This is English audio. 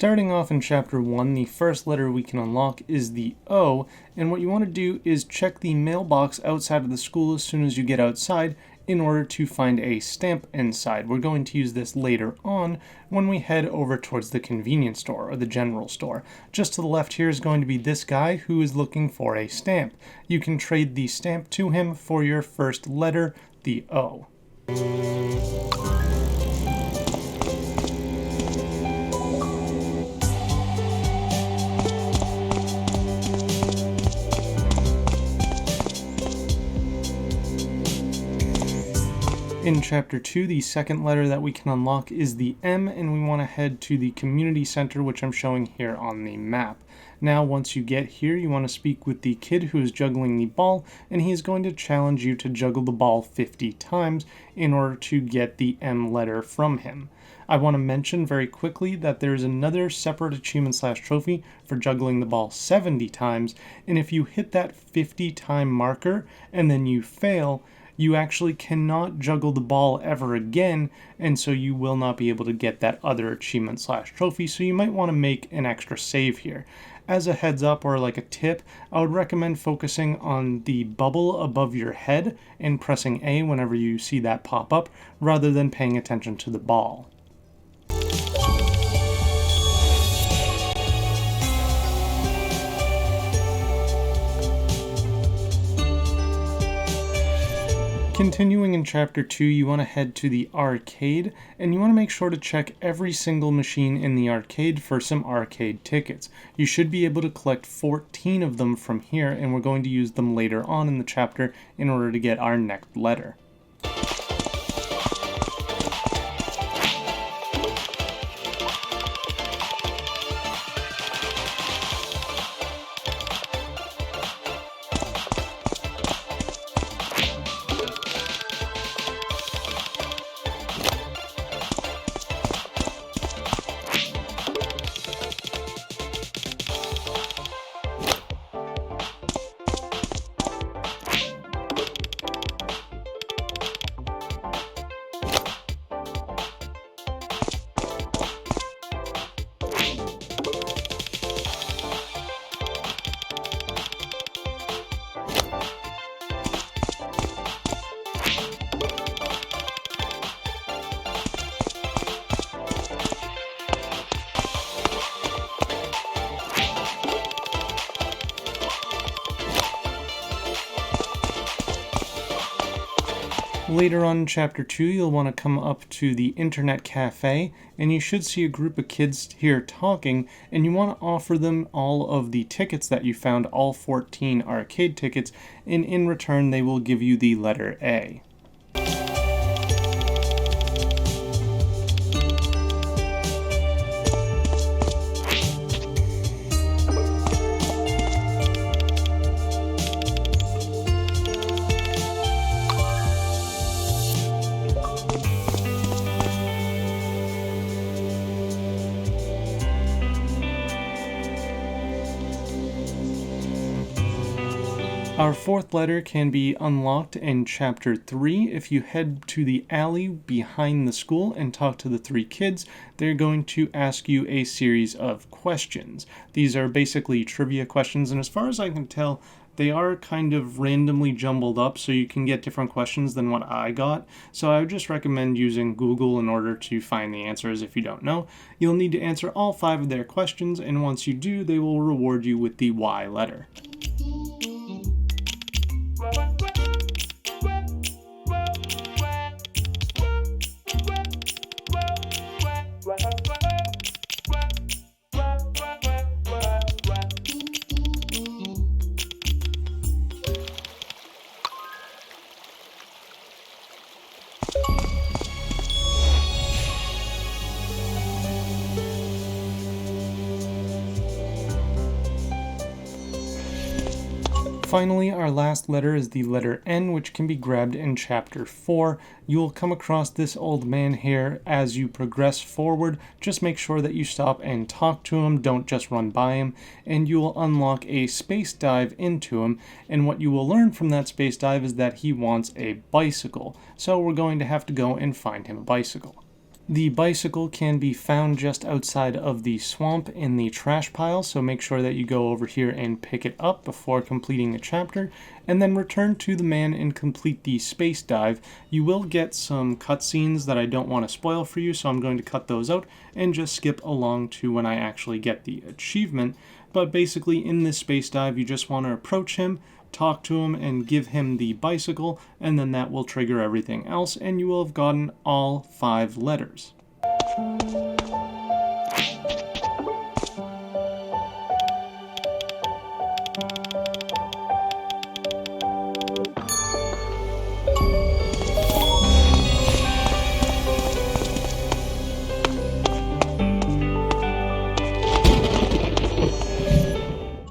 Starting off in Chapter 1, the first letter we can unlock is the O, and what you want to do is check the mailbox outside of the school as soon as you get outside in order to find a stamp inside. We're going to use this later on when we head over towards the convenience store or the general store. Just to the left here is going to be this guy who is looking for a stamp. You can trade the stamp to him for your first letter, the O. In Chapter 2, the second letter that we can unlock is the M, and we want to head to the community center, which I'm showing here on the map. Now, once you get here, you want to speak with the kid who is juggling the ball, and he is going to challenge you to juggle the ball 50 times in order to get the M letter from him. I want to mention very quickly that there is another separate achievement/trophy for juggling the ball 70 times, and if you hit that 50-time marker and then you fail, you actually cannot juggle the ball ever again, and so you will not be able to get that other achievement/trophy, so you might want to make an extra save here. As a heads up or like a tip, I would recommend focusing on the bubble above your head and pressing A whenever you see that pop up, rather than paying attention to the ball. Continuing in Chapter 2, you want to head to the arcade, and you want to make sure to check every single machine in the arcade for some arcade tickets. You should be able to collect 14 of them from here, and we're going to use them later on in the chapter in order to get our next letter. Later on in Chapter 2, you'll want to come up to the internet cafe, and you should see a group of kids here talking, and you want to offer them all of the tickets that you found, all 14 arcade tickets, and in return they will give you the letter A. Our fourth letter can be unlocked in Chapter 3. If you head to the alley behind the school and talk to the three kids, they're going to ask you a series of questions. These are basically trivia questions, and as far as I can tell, they are kind of randomly jumbled up, so you can get different questions than what I got. So I would just recommend using Google in order to find the answers if you don't know. You'll need to answer all 5 of their questions, and once you do, they will reward you with the Y letter. Finally, our last letter is the letter N, which can be grabbed in Chapter 4. You will come across this old man here as you progress forward. Just make sure that you stop and talk to him, don't just run by him, and you will unlock a space dive into him, and what you will learn from that space dive is that he wants a bicycle. So we're going to have to go and find him a bicycle. The bicycle can be found just outside of the swamp in the trash pile, so make sure that you go over here and pick it up before completing the chapter, and then return to the man and complete the space dive. You will get some cutscenes that I don't want to spoil for you, so I'm going to cut those out and just skip along to when I actually get the achievement. But basically in this space dive, you just want to approach him, talk to him, and give him the bicycle, and then that will trigger everything else, and you will have gotten all 5 letters.